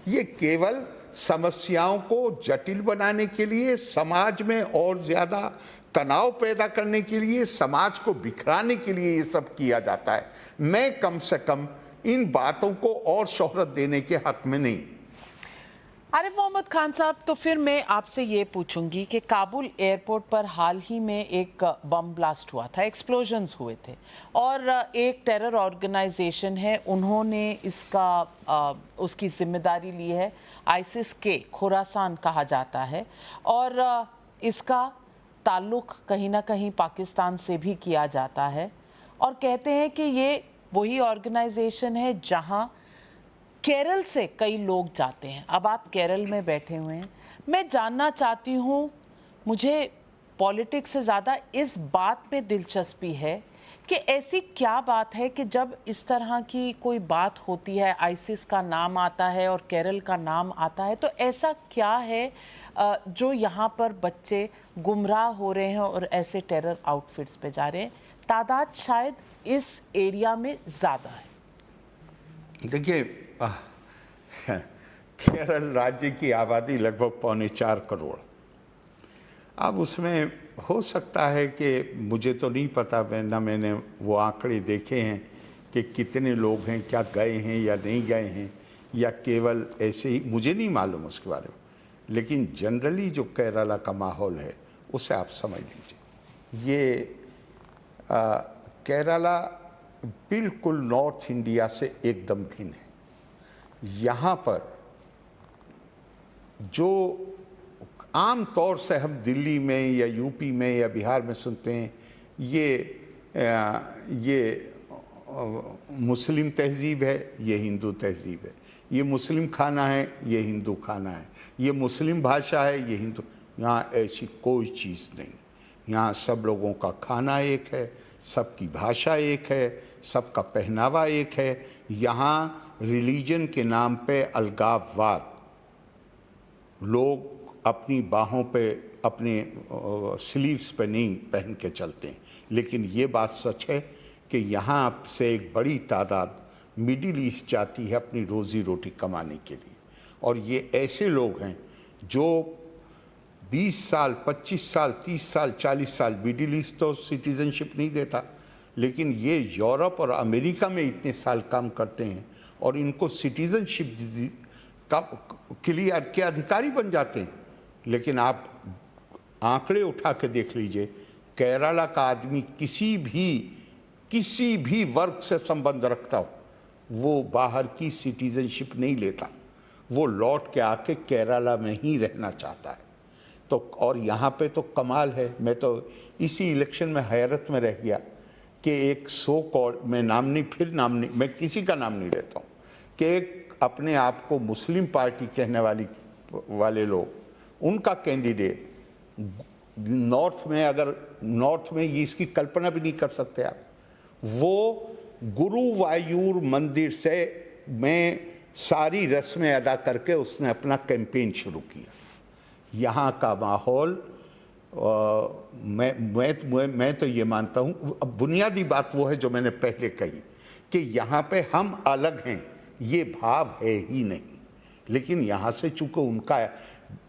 ये केवल समस्याओं को जटिल बनाने के लिए, समाज में और ज़्यादा तनाव पैदा करने के लिए, समाज को बिखराने के लिए ये सब किया जाता है। मैं कम से कम इन बातों को और शोहरत देने के हक में नहीं। आरिफ मोहम्मद खान साहब, तो फिर मैं आपसे ये पूछूंगी कि काबुल एयरपोर्ट पर हाल ही में एक बम ब्लास्ट हुआ था, एक्सप्लोजन्स हुए थे, और एक टेरर ऑर्गेनाइजेशन है, उन्होंने उसकी जिम्मेदारी ली है। आईसिस के खुरासान कहा जाता है, और इसका ताल्लुक कहीं ना कहीं पाकिस्तान से भी किया जाता है, और कहते हैं कि ये वही ऑर्गेनाइजेशन है जहां केरल से कई लोग जाते हैं। अब आप केरल में बैठे हुए हैं, मैं जानना चाहती हूं, मुझे पॉलिटिक्स से ज़्यादा इस बात में दिलचस्पी है कि ऐसी क्या बात है कि जब इस तरह की कोई बात होती है, आईसिस का नाम आता है और केरल का नाम आता है, तो ऐसा क्या है जो यहाँ पर बच्चे गुमराह हो रहे हैं और ऐसे टेरर आउटफिट्स पे जा रहे हैं? तादाद शायद इस एरिया में ज़्यादा है। देखिए, केरल राज्य की आबादी लगभग 4.25 करोड़। अब उसमें हो सकता है कि, मुझे तो नहीं पता, मैंने वो आंकड़े देखे हैं कि कितने लोग हैं, क्या गए हैं या नहीं गए हैं, या केवल ऐसे ही, मुझे नहीं मालूम उसके बारे में। लेकिन जनरली जो केरला का माहौल है उसे आप समझ लीजिए। ये केरला बिल्कुल नॉर्थ इंडिया से एकदम भिन्न है। यहाँ पर जो आम तौर से हम दिल्ली में या यूपी में या बिहार में सुनते हैं, ये मुस्लिम तहजीब है, ये हिंदू तहजीब है, ये मुस्लिम खाना है, ये हिंदू खाना है, ये मुस्लिम भाषा है, ये हिंदू। यहाँ ऐसी कोई चीज़ नहीं। यहाँ सब लोगों का खाना एक है, सबकी भाषा एक है, सबका पहनावा एक है। यहाँ रिलीजन के नाम पे अलगाववाद, लोग अपनी बाहों पे, अपने स्लीव्स पे नहीं पहन के चलते हैं। लेकिन ये बात सच है कि यहाँ से एक बड़ी तादाद मिडिल ईस्ट जाती है अपनी रोज़ी रोटी कमाने के लिए, और ये ऐसे लोग हैं जो 20 साल, 25 साल, 30 साल, 40 साल, मिडिल ईस्ट तो सिटीजनशिप नहीं देता, लेकिन ये यूरोप और अमेरिका में इतने साल काम करते हैं और इनको सिटीजनशिप के लिए के अधिकारी बन जाते हैं। लेकिन आप आंकड़े उठा के देख लीजिए, केरला का आदमी किसी भी वर्ग से संबंध रखता हो, वो बाहर की सिटीजनशिप नहीं लेता, वो लौट के आके केरला में ही रहना चाहता है। तो और यहाँ पे तो कमाल है, मैं तो इसी इलेक्शन में हैरत में रह गया कि एक सो कॉल्ड, मैं मैं किसी का नाम नहीं लेता हूँ, कि एक अपने आप को मुस्लिम पार्टी कहने वाले लोग, उनका कैंडिडेट नॉर्थ में, अगर नॉर्थ में ये इसकी कल्पना भी नहीं कर सकते आप, वो गुरुवायूर मंदिर से में सारी रस्में अदा करके उसने अपना कैंपेन शुरू किया। यहाँ का माहौल, मैं तो ये मानता हूँ, अब बुनियादी बात वो है जो मैंने पहले कही कि यहाँ पे हम अलग हैं, ये भाव है ही नहीं। लेकिन यहाँ से चूँकि उनका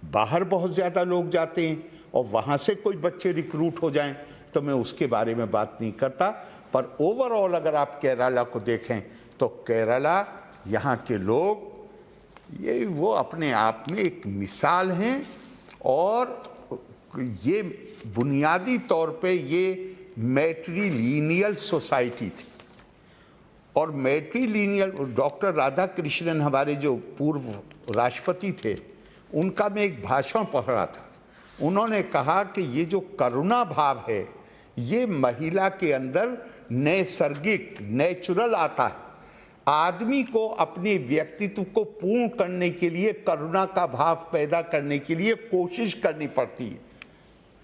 बाहर बहुत ज़्यादा लोग जाते हैं और वहाँ से कोई बच्चे रिक्रूट हो जाएं, तो मैं उसके बारे में बात नहीं करता। पर ओवरऑल अगर आप केरला को देखें तो केरला, यहाँ के लोग, ये वो अपने आप में एक मिसाल हैं, और ये बुनियादी तौर पे ये मैट्रीलिनियल सोसाइटी थी। और मैट्रीलिनियल, डॉक्टर राधाकृष्णन हमारे जो पूर्व राष्ट्रपति थे, उनका मैं एक भाषण पढ़ रहा था। उन्होंने कहा कि ये जो करुणा भाव है, ये महिला के अंदर नैसर्गिक, नेचुरल आता है। आदमी को अपने व्यक्तित्व को पूर्ण करने के लिए, करुणा का भाव पैदा करने के लिए कोशिश करनी पड़ती है।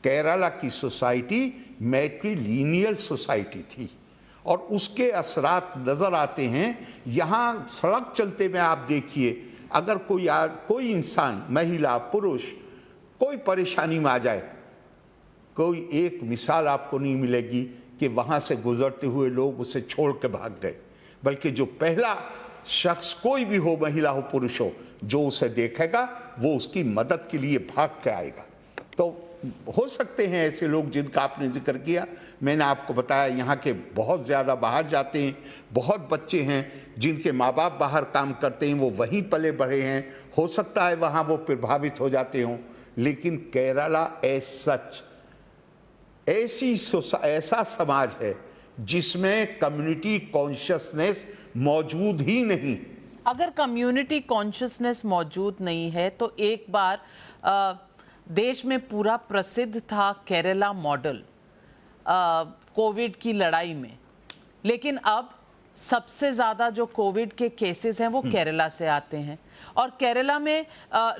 केरला की सोसाइटी मैट्रिलिनियल सोसाइटी थी और उसके असरात नज़र आते हैं। यहाँ सड़क चलते में आप देखिए, अगर कोई इंसान, महिला, पुरुष कोई परेशानी में आ जाए, कोई एक मिसाल आपको नहीं मिलेगी कि वहाँ से गुजरते हुए लोग उसे छोड़ के भाग गए, बल्कि जो पहला शख्स कोई भी हो, महिला हो पुरुष हो, जो उसे देखेगा वो उसकी मदद के लिए भाग के आएगा। तो हो सकते हैं ऐसे लोग जिनका आपने जिक्र किया। मैंने आपको बताया यहाँ के बहुत ज़्यादा बाहर जाते हैं, बहुत बच्चे हैं जिनके माँ बाप बाहर काम करते हैं, वो वहीं पले बढ़े हैं, हो सकता है वहाँ वो प्रभावित हो जाते हों। लेकिन केरला सच ऐसा समाज है जिसमें कम्युनिटी कॉन्शियसनेस मौजूद ही नहीं। अगर कम्युनिटी कॉन्शियसनेस मौजूद नहीं है तो एक बार देश में पूरा प्रसिद्ध था केरला मॉडल कोविड की लड़ाई में, लेकिन अब सबसे ज़्यादा जो कोविड के केसेस हैं वो केरला से आते हैं। और केरला में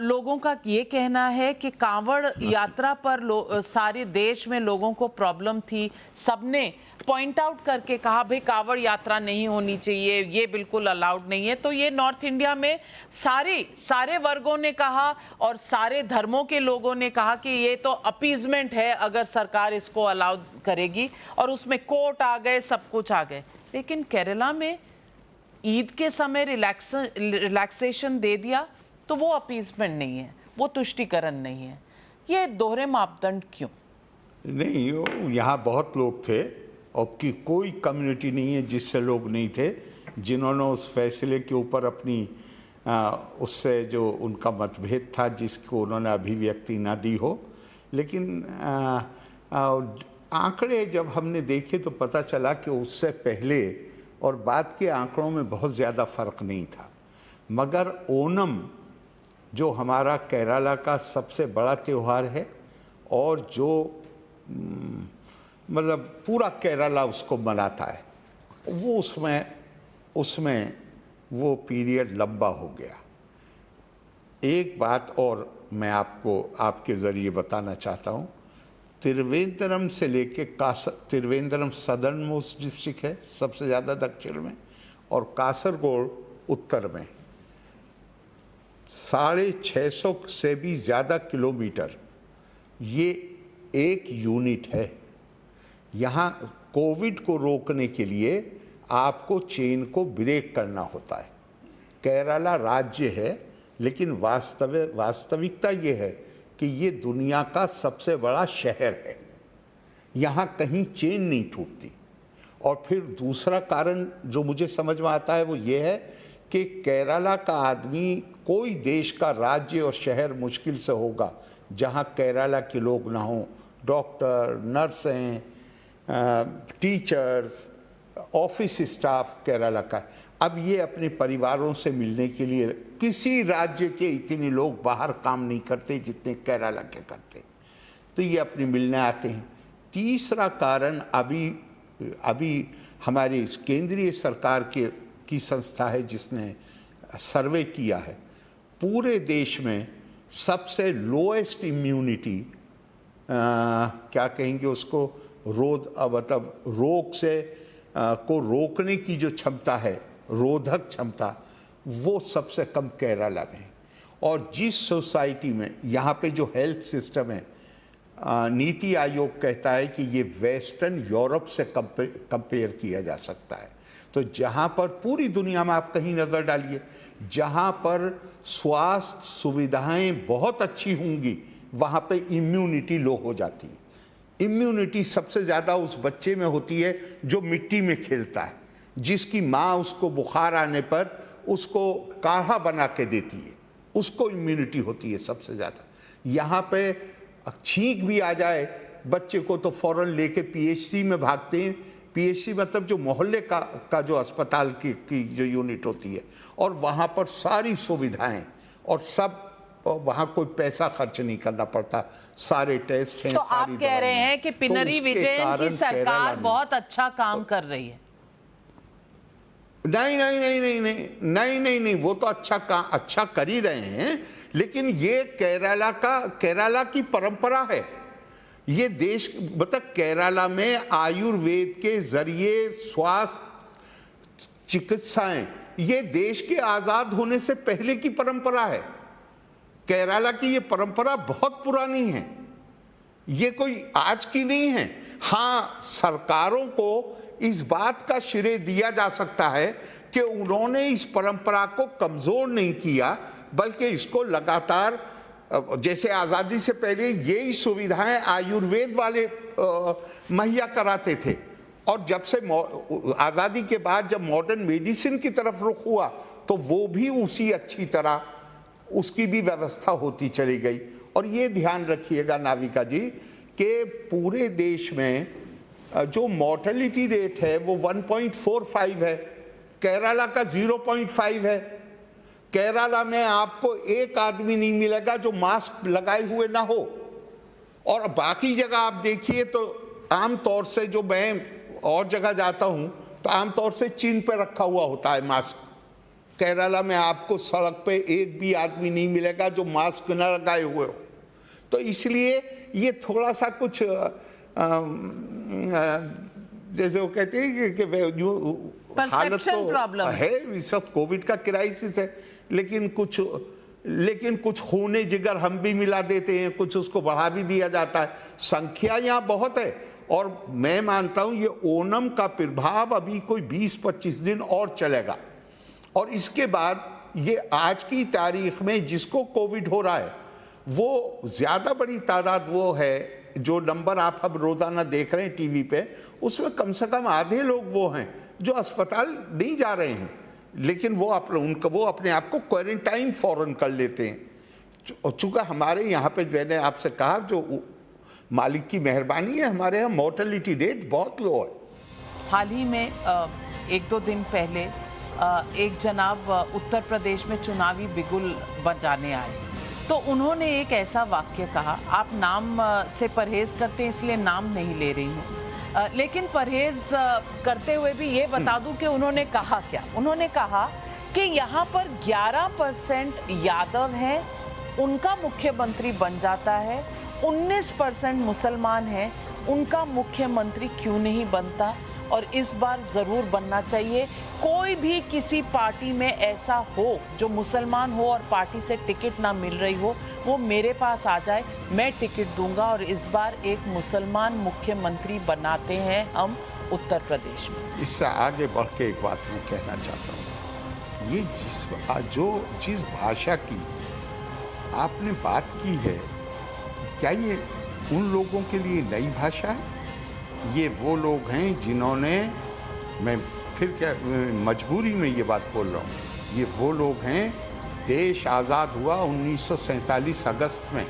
लोगों का ये कहना है कि कांवड़ यात्रा पर सारे देश में लोगों को प्रॉब्लम थी। सबने पॉइंट आउट करके कहा भाई कांवड़ यात्रा नहीं होनी चाहिए, ये बिल्कुल अलाउड नहीं है। तो ये नॉर्थ इंडिया में सारे वर्गों ने कहा और सारे धर्मों के लोगों ने कहा कि ये तो अपीजमेंट है अगर सरकार इसको अलाउ करेगी, और उसमें कोर्ट आ गए, सब कुछ आ गए। लेकिन केरला में ईद के समय रिलैक्सेशन दे दिया तो वो अपीजमेंट नहीं है, वो तुष्टिकरण नहीं है। ये दोहरे मापदंड क्यों? नहीं, यहाँ बहुत लोग थे और कि कोई कम्युनिटी नहीं है जिससे लोग नहीं थे जिन्होंने उस फैसले के ऊपर अपनी उससे जो उनका मतभेद था जिसको उन्होंने अभिव्यक्ति ना दी हो। लेकिन आंकड़े जब हमने देखे तो पता चला कि उससे पहले और बाद के आंकड़ों में बहुत ज़्यादा फ़र्क नहीं था। मगर ओणम जो हमारा केरला का सबसे बड़ा त्यौहार है और जो मतलब पूरा केरला उसको मनाता है, वो उसमें वो पीरियड लंबा हो गया। एक बात और मैं आपको आपके ज़रिए बताना चाहता हूँ। त्रिवेंद्रम से लेके त्रिवेंद्रम सदर्न मोस्ट डिस्ट्रिक्ट है, सबसे ज़्यादा दक्षिण में, और कासरगोड उत्तर में। 650 से भी ज़्यादा किलोमीटर ये एक यूनिट है। यहाँ कोविड को रोकने के लिए आपको चेन को ब्रेक करना होता है। केरला राज्य है, लेकिन वास्तविकता ये है कि ये दुनिया का सबसे बड़ा शहर है। यहाँ कहीं चेन नहीं टूटती। और फिर दूसरा कारण जो मुझे समझ में आता है वो ये है कि केरला का आदमी, कोई देश का राज्य और शहर मुश्किल से होगा जहाँ केरला के लोग ना हों। डॉक्टर, नर्स हैं, टीचर्स, ऑफिस स्टाफ केरला का। अब ये अपने परिवारों से मिलने के लिए किसी राज्य के इतने लोग बाहर काम नहीं करते जितने केरला के करते, तो ये अपने मिलने आते हैं। तीसरा कारण अभी हमारी केंद्रीय सरकार की संस्था है जिसने सर्वे किया है, पूरे देश में सबसे लोएस्ट इम्यूनिटी क्या कहेंगे उसको, मतलब रोग से को रोकने की जो क्षमता है, रोधक क्षमता, वो सबसे कम केरला में है। और जिस सोसाइटी में यहाँ पे जो हेल्थ सिस्टम है, नीति आयोग कहता है कि ये वेस्टर्न यूरोप से कंपेयर किया जा सकता है। तो जहाँ पर पूरी दुनिया में आप कहीं नज़र डालिए, जहाँ पर स्वास्थ्य सुविधाएं बहुत अच्छी होंगी, वहाँ पे इम्यूनिटी लो हो जाती है। इम्यूनिटी सबसे ज़्यादा उस बच्चे में होती है जो मिट्टी में खेलता है, जिसकी माँ उसको बुखार आने पर उसको काढ़ा बना के देती है, उसको इम्यूनिटी होती है सबसे ज़्यादा। यहाँ पे छींक भी आ जाए बच्चे को तो फौरन लेके पीएचसी में भागते हैं। पीएचसी मतलब जो मोहल्ले का जो अस्पताल की जो यूनिट होती है, और वहाँ पर सारी सुविधाएं और सब, वहाँ कोई पैसा खर्च नहीं करना पड़ता, सारे टेस्ट हैं। तो आप कह रहे हैं कि पिनरी विजयन की सरकार बहुत अच्छा काम कर रही है? नहीं, वो तो अच्छा कर ही रहे हैं, लेकिन ये केरला की परंपरा है। ये देश मतलब केरला में आयुर्वेद के जरिए स्वास्थ्य चिकित्साएं ये देश के आजाद होने से पहले की परंपरा है। केरला की ये परंपरा बहुत पुरानी है, ये कोई आज की नहीं है। हाँ, सरकारों को इस बात का श्रेय दिया जा सकता है कि उन्होंने इस परंपरा को कमजोर नहीं किया, बल्कि इसको लगातार, जैसे आज़ादी से पहले यही सुविधाएं आयुर्वेद वाले मुहैया कराते थे, और जब से आज़ादी के बाद जब मॉडर्न मेडिसिन की तरफ रुख हुआ तो वो भी उसी अच्छी तरह उसकी भी व्यवस्था होती चली गई। और ये ध्यान रखिएगा नाविका जी कि पूरे देश में जो मॉर्टेलिटी रेट है वो 1.45 है, केरला का 0.5 है। केरला में आपको एक आदमी नहीं मिलेगा जो मास्क लगाए हुए ना हो, और बाकी जगह आप देखिए तो आम तौर से, जो मैं और जगह जाता हूं तो आम तौर से चिन्ह पे रखा हुआ होता है मास्क। केरला में आपको सड़क पे एक भी आदमी नहीं मिलेगा जो मास्क न लगाए हुए हो। तो इसलिए ये थोड़ा सा कुछ जैसे वो कहते हैं कि हालत तो है, इस वक्त कोविड का क्राइसिस है, लेकिन कुछ होने जिगर हम भी मिला देते हैं, कुछ उसको बढ़ा भी दिया जाता है। संख्या यहाँ बहुत है, और मैं मानता हूँ ये ओणम का प्रभाव अभी कोई 20-25 दिन और चलेगा, और इसके बाद ये आज की तारीख में जिसको कोविड हो रहा है वो ज़्यादा बड़ी तादाद वो है, जो नंबर आप अब रोज़ाना देख रहे हैं टीवी पे, उसमें कम से कम आधे लोग वो हैं जो अस्पताल नहीं जा रहे हैं, लेकिन वो अपने आप को क्वारंटाइन फौरन कर लेते हैं। चूँकि हमारे यहाँ पे मैंने आपसे कहा जो मालिक की मेहरबानी है, हमारे यहाँ मॉर्टेलिटी रेट बहुत लो है। हाल ही में 1-2 दिन पहले एक जनाब उत्तर प्रदेश में चुनावी बिगुल बजाने आए, तो उन्होंने एक ऐसा वाक्य कहा, आप नाम से परहेज करते हैं इसलिए नाम नहीं ले रही हूँ, लेकिन परहेज करते हुए भी ये बता दूं कि उन्होंने कहा क्या। उन्होंने कहा कि यहाँ पर 11% यादव हैं, उनका मुख्यमंत्री बन जाता है, 19% मुसलमान हैं, उनका मुख्यमंत्री क्यों नहीं बनता, और इस बार ज़रूर बनना चाहिए। कोई भी किसी पार्टी में ऐसा हो जो मुसलमान हो और पार्टी से टिकट ना मिल रही हो, वो मेरे पास आ जाए, मैं टिकट दूंगा, और इस बार एक मुसलमान मुख्यमंत्री बनाते हैं हम उत्तर प्रदेश में। इससे आगे बढ़ के एक बात मैं कहना चाहता हूँ, ये जिस भाषा की आपने बात की है, क्या ये उन लोगों के लिए नई भाषा है? ये वो लोग हैं जिन्होंने, मैं फिर क्या मजबूरी में ये बात बोल रहा हूँ, ये वो लोग हैं, देश आज़ाद हुआ 1947 अगस्त में,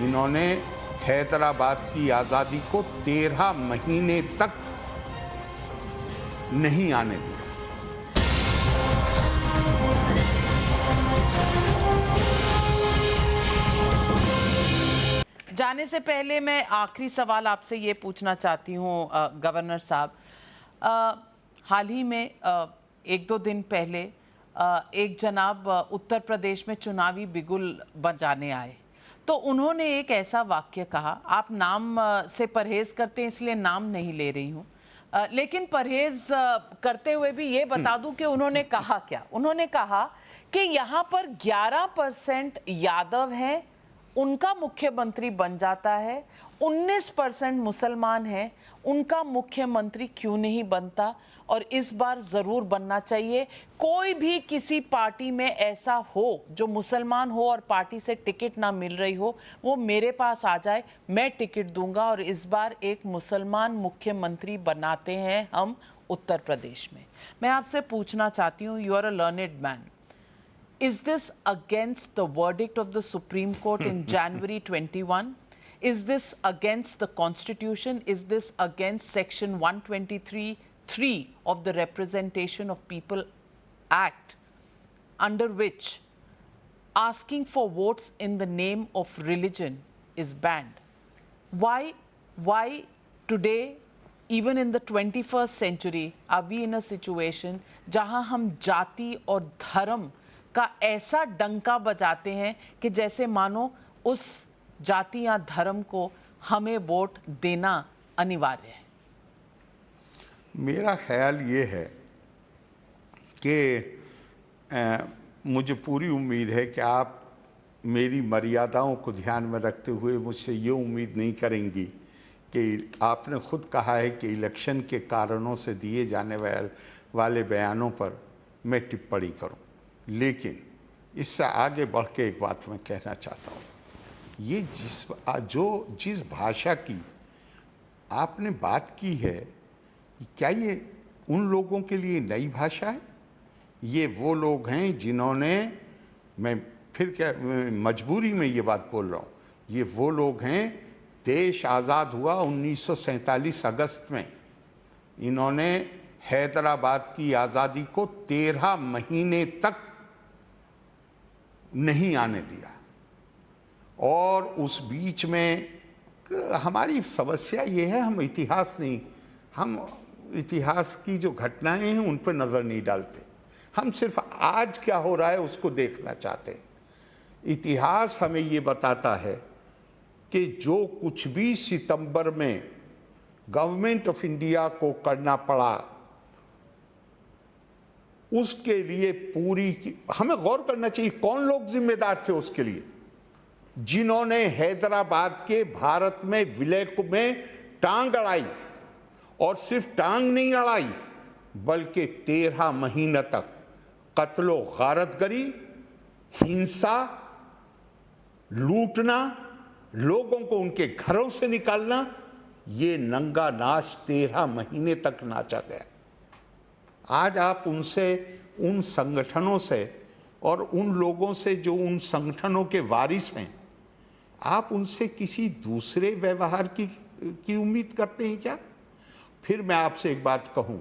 इन्होंने हैदराबाद की आज़ादी को 13 महीने तक नहीं आने दिया। जाने से पहले मैं आखिरी सवाल आपसे ये पूछना चाहती हूँ गवर्नर साहब, हाल ही में 1-2 दिन पहले एक जनाब उत्तर प्रदेश में चुनावी बिगुल बजाने आए, तो उन्होंने एक ऐसा वाक्य कहा, आप नाम से परहेज करते हैं इसलिए नाम नहीं ले रही हूँ, लेकिन परहेज करते हुए भी ये बता दूं कि उन्होंने कहा क्या। उन्होंने कहा कि यहाँ पर 11% यादव हैं, उनका मुख्यमंत्री बन जाता है, 19% मुसलमान हैं, उनका मुख्यमंत्री क्यों नहीं बनता, और इस बार ज़रूर बनना चाहिए। कोई भी किसी पार्टी में ऐसा हो जो मुसलमान हो और पार्टी से टिकट ना मिल रही हो, वो मेरे पास आ जाए, मैं टिकट दूंगा, और इस बार एक मुसलमान मुख्यमंत्री बनाते हैं हम उत्तर प्रदेश में। मैं आपसे पूछना चाहती हूँ, you are a learned man, is this against the verdict of the Supreme Court in January 21? Is this against the Constitution? Is this against Section 123(3) of the Representation of People Act, under which asking for votes in the name of religion is banned? Why today, even in the 21st century, are we in a situation जहां हम जाति और धर्म का ऐसा डंका बजाते हैं कि जैसे मानो उस जाति या धर्म को हमें वोट देना अनिवार्य है? मेरा ख्याल ये है कि मुझे पूरी उम्मीद है कि आप मेरी मर्यादाओं को ध्यान में रखते हुए मुझसे ये उम्मीद नहीं करेंगी कि आपने खुद कहा है कि इलेक्शन के कारणों से दिए जाने वाले बयानों पर मैं टिप्पणी करूं। लेकिन इससे आगे बढ़ के एक बात मैं कहना चाहता हूं, ये जिस भाषा की आपने बात की है, क्या ये उन लोगों के लिए नई भाषा है? ये वो लोग हैं जिन्होंने, मैं फिर क्या मजबूरी में ये बात बोल रहा हूँ, ये वो लोग हैं, देश आज़ाद हुआ 1947 अगस्त में, इन्होंने हैदराबाद की आज़ादी को 13 महीने तक नहीं आने दिया। और उस बीच में हमारी समस्या ये है, हम इतिहास की जो घटनाएं हैं उन पर नज़र नहीं डालते। हम सिर्फ आज क्या हो रहा है उसको देखना चाहते हैं। इतिहास हमें ये बताता है कि जो कुछ भी सितंबर में गवर्नमेंट ऑफ इंडिया को करना पड़ा, उसके लिए हमें गौर करना चाहिए कौन लोग जिम्मेदार थे उसके लिए, जिन्होंने हैदराबाद के भारत में विलय में टांग अड़ाई, और सिर्फ टांग नहीं अड़ाई बल्कि 13 महीने तक कत्लो गारतगरी, हिंसा, लूटना, लोगों को उनके घरों से निकालना, ये नंगा नाच 13 महीने तक नाचा गया। आज आप उनसे, उन संगठनों से और उन लोगों से जो उन संगठनों के वारिस हैं, आप उनसे किसी दूसरे व्यवहार की उम्मीद करते हैं क्या? फिर मैं आपसे एक बात कहूं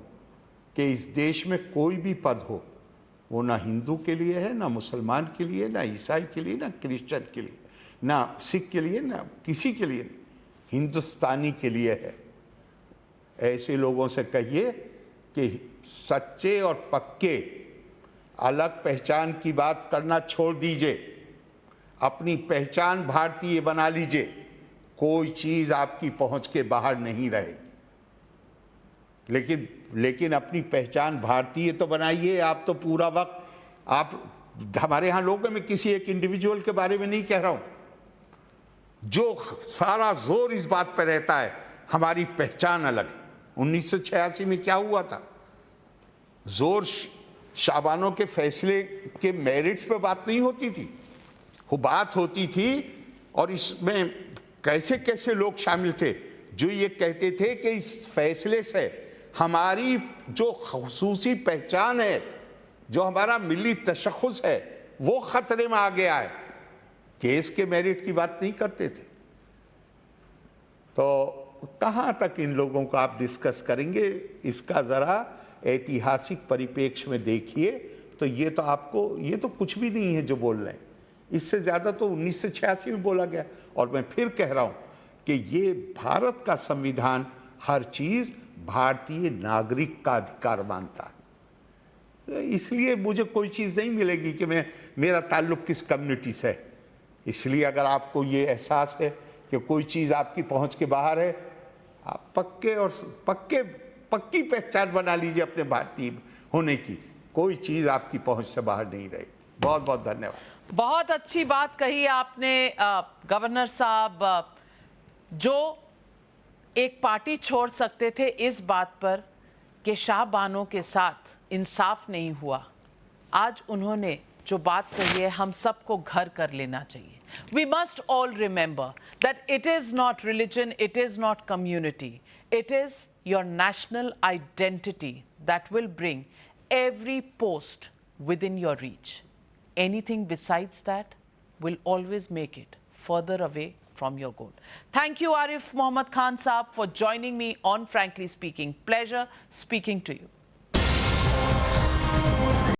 कि इस देश में कोई भी पद हो, वो ना हिंदू के लिए है, ना मुसलमान के लिए, ना ईसाई के लिए, ना क्रिश्चियन के लिए, ना सिख के लिए, ना किसी के लिए नहीं, हिंदुस्तानी के लिए है। ऐसे लोगों से कहिए कि सच्चे और पक्के अलग पहचान की बात करना छोड़ दीजिए, अपनी पहचान भारतीय बना लीजिए, कोई चीज़ आपकी पहुंच के बाहर नहीं रहेगी। लेकिन अपनी पहचान भारतीय तो बनाइए। आप तो पूरा वक्त, आप हमारे यहाँ लोग हैं, मैं किसी एक इंडिविजुअल के बारे में नहीं कह रहा हूँ, जो सारा जोर इस बात पर रहता है हमारी पहचान अलग। 1986 में क्या हुआ था? जोर शाबानों के फैसले के मेरिट्स पे बात नहीं होती थी, वो बात होती थी, और इसमें कैसे कैसे लोग शामिल थे जो ये कहते थे कि इस फैसले से हमारी जो खुसूसी पहचान है, जो हमारा मिली तशख़्ख़ुस है, वो खतरे में आ गया है। केस के मेरिट की बात नहीं करते थे। तो कहाँ तक इन लोगों को आप डिस्कस करेंगे? इसका ज़रा ऐतिहासिक परिप्रेक्ष्य में देखिए तो ये तो कुछ भी नहीं है जो बोल रहे हैं। इससे ज़्यादा तो 1986 में बोला गया। और मैं फिर कह रहा हूँ कि ये भारत का संविधान हर चीज़ भारतीय नागरिक का अधिकार मानता है। इसलिए मुझे कोई चीज़ नहीं मिलेगी कि मेरा ताल्लुक़ किस कम्युनिटी से है। इसलिए अगर आपको ये एहसास है कि कोई चीज़ आपकी पहुंच के बाहर है, आप पक्की पहचान बना लीजिए अपने भारतीय होने की। कोई चीज़ आपकी पहुंच से बाहर नहीं रहेगी। बहुत बहुत धन्यवाद। बहुत अच्छी बात कही आपने गवर्नर साहब। जो एक पार्टी छोड़ सकते थे इस बात पर कि शाहबानों के साथ इंसाफ नहीं हुआ, आज उन्होंने जो बात कही है हम सबको घर कर लेना चाहिए। We must all remember that it is not religion, it is not community, it is your national identity that will bring every post within your reach. Anything besides that will always make it further away from your goal. Thank you, Arif Mohammad Khan Saab, for joining me on Frankly Speaking. Pleasure speaking to you.